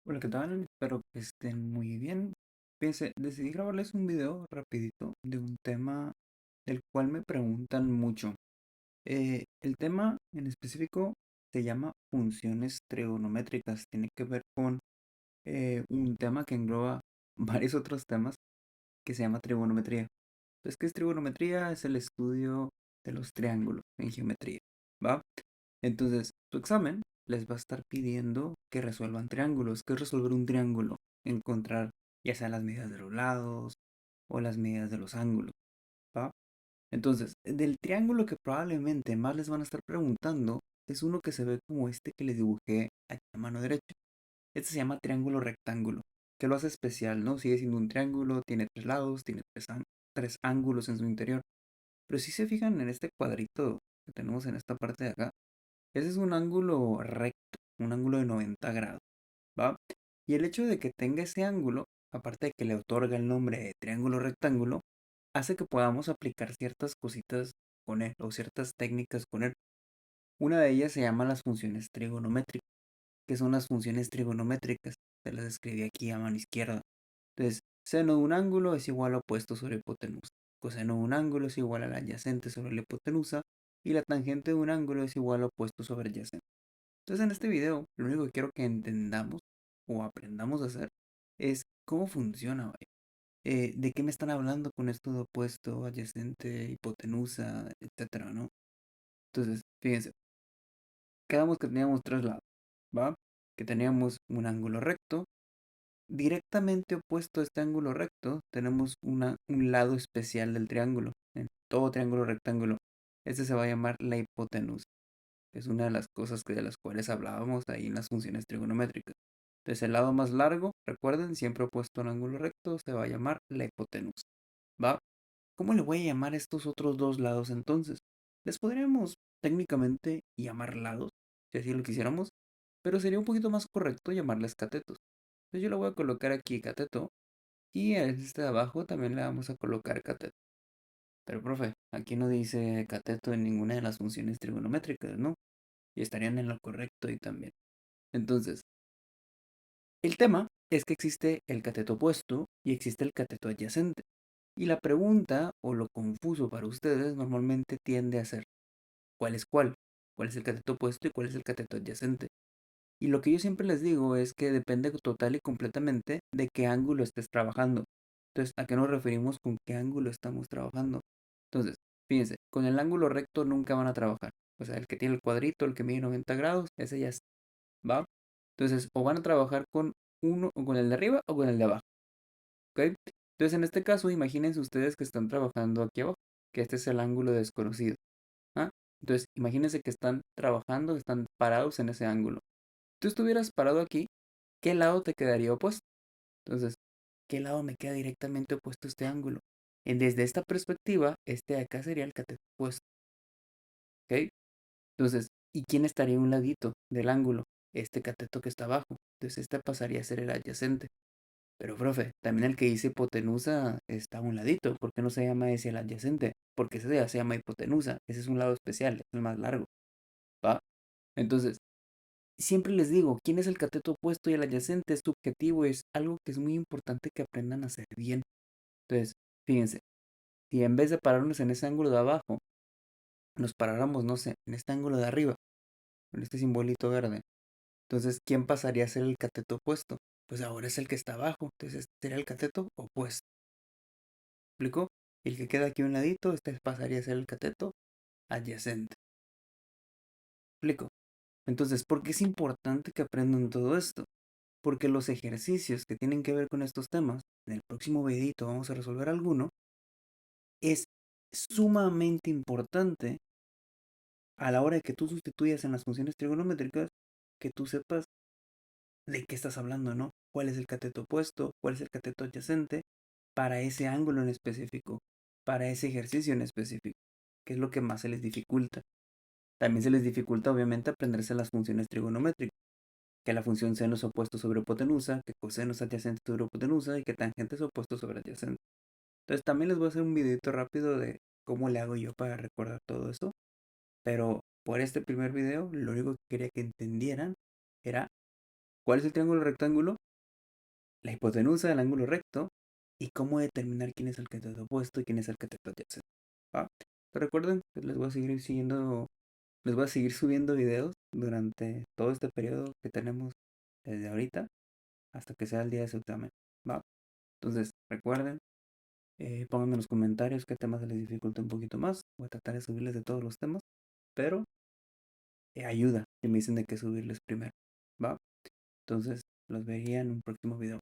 Hola, ¿qué tal? Espero que estén muy bien. Fíjense, decidí grabarles un video rapidito de un tema del cual me preguntan mucho. El tema en específico se llama funciones trigonométricas. Tiene que ver con un tema que engloba varios otros temas que se llama trigonometría. Entonces, ¿qué es trigonometría? Es el estudio de los triángulos en geometría, ¿va? Entonces, tu examen les va a estar pidiendo que resuelvan triángulos. ¿Qué es resolver un triángulo? Encontrar ya sea las medidas de los lados o las medidas de los ángulos, ¿va? Entonces, del triángulo que probablemente más les van a estar preguntando es uno que se ve como este que les dibujé aquí a mano derecha. Este se llama triángulo rectángulo, que lo hace especial, ¿no? Sigue siendo un triángulo, tiene tres lados, tiene tres ángulos en su interior. Pero si se fijan en este cuadrito que tenemos en esta parte de acá, ese es un ángulo recto, un ángulo de 90 grados, ¿va? Y el hecho de que tenga ese ángulo, aparte de que le otorga el nombre de triángulo rectángulo, hace que podamos aplicar ciertas cositas con él o ciertas técnicas con él. Una de ellas se llama las funciones trigonométricas, que son las funciones trigonométricas. Se las escribí aquí a mano izquierda. Entonces, seno de un ángulo es igual a opuesto sobre hipotenusa. Coseno de un ángulo es igual al adyacente sobre la hipotenusa. Y la tangente de un ángulo es igual a opuesto sobre adyacente. Entonces en este video lo único que quiero que entendamos o aprendamos a hacer es cómo funciona, vaya. De qué me están hablando con esto de opuesto, adyacente, hipotenusa, etcétera, ¿no? Entonces, fíjense, quedamos que teníamos tres lados, ¿va? Que teníamos un ángulo recto. Directamente opuesto a este ángulo recto, tenemos un lado especial del triángulo. En todo triángulo rectángulo, este se va a llamar la hipotenusa. Es una de las cosas de las cuales hablábamos ahí en las funciones trigonométricas. Entonces el lado más largo, recuerden, siempre opuesto a un ángulo recto, se va a llamar la hipotenusa. ¿Va? ¿Cómo le voy a llamar a estos otros dos lados entonces? Les podríamos técnicamente llamar lados, si así lo quisiéramos, pero sería un poquito más correcto llamarles catetos. Entonces yo le voy a colocar aquí cateto y a este de abajo también le vamos a colocar cateto. Pero profe, aquí no dice cateto en ninguna de las funciones trigonométricas, ¿no? Y estarían en lo correcto y también. Entonces, el tema es que existe el cateto opuesto y existe el cateto adyacente. Y la pregunta o lo confuso para ustedes normalmente tiende a ser ¿cuál es cuál? ¿Cuál es el cateto opuesto y cuál es el cateto adyacente? Y lo que yo siempre les digo es que depende total y completamente de qué ángulo estés trabajando. Entonces, ¿a qué nos referimos con qué ángulo estamos trabajando? Entonces, fíjense, con el ángulo recto nunca van a trabajar. O sea, el que tiene el cuadrito, el que mide 90 grados, ese ya ¿va? Entonces, o van a trabajar con uno, o con el de arriba o con el de abajo, ¿ok? Entonces, en este caso, imagínense ustedes que están trabajando aquí abajo, que este es el ángulo desconocido, ¿ah? Entonces, imagínense que están trabajando, que están parados en ese ángulo. Tú estuvieras parado aquí, ¿qué lado te quedaría opuesto? Entonces, ¿qué lado me queda directamente opuesto a este ángulo? Desde esta perspectiva, este de acá sería el cateto opuesto, ¿ok? Entonces, ¿y quién estaría a un ladito del ángulo? Este cateto que está abajo. Entonces, este pasaría a ser el adyacente. Pero, profe, también el que dice hipotenusa está a un ladito. ¿Por qué no se llama ese el adyacente? Porque ese ya se llama hipotenusa. Ese es un lado especial, es el más largo. ¿Va? Entonces, siempre les digo, ¿quién es el cateto opuesto y el adyacente? Es subjetivo, es algo que es muy importante que aprendan a hacer bien. Entonces, fíjense, si en vez de pararnos en ese ángulo de abajo, nos paráramos, no sé, en este ángulo de arriba, con este simbolito verde, entonces, ¿quién pasaría a ser el cateto opuesto? Pues ahora es el que está abajo, entonces este sería el cateto opuesto. ¿Me ¿Explico? El que queda aquí a un ladito, este pasaría a ser el cateto adyacente. ¿Me ¿Explico? Entonces, ¿por qué es importante que aprendan todo esto? Porque los ejercicios que tienen que ver con estos temas, en el próximo videito vamos a resolver alguno, es sumamente importante a la hora de que tú sustituyas en las funciones trigonométricas, que tú sepas de qué estás hablando, ¿no? ¿Cuál es el cateto opuesto? ¿Cuál es el cateto adyacente? Para ese ángulo en específico, para ese ejercicio en específico, que es lo que más se les dificulta. También se les dificulta, obviamente, aprenderse las funciones trigonométricas, que la función seno es opuesto sobre hipotenusa, que coseno es adyacente sobre hipotenusa y que tangente es opuesto sobre adyacente. Entonces también les voy a hacer un videito rápido de cómo le hago yo para recordar todo eso, pero por este primer video lo único que quería que entendieran era ¿Cuál es el triángulo rectángulo? La hipotenusa del ángulo recto y cómo determinar quién es el cateto opuesto y quién es el cateto adyacente. ¿Va? ¿Te recuerden? Les voy a seguir subiendo videos durante todo este periodo que tenemos desde ahorita hasta que sea el día de su examen. ¿Va? Entonces, recuerden, pónganme en los comentarios qué temas se les dificulta un poquito más. Voy a tratar de subirles de todos los temas, pero ayuda que me dicen de qué subirles primero. ¿Va? Entonces, los vería en un próximo video.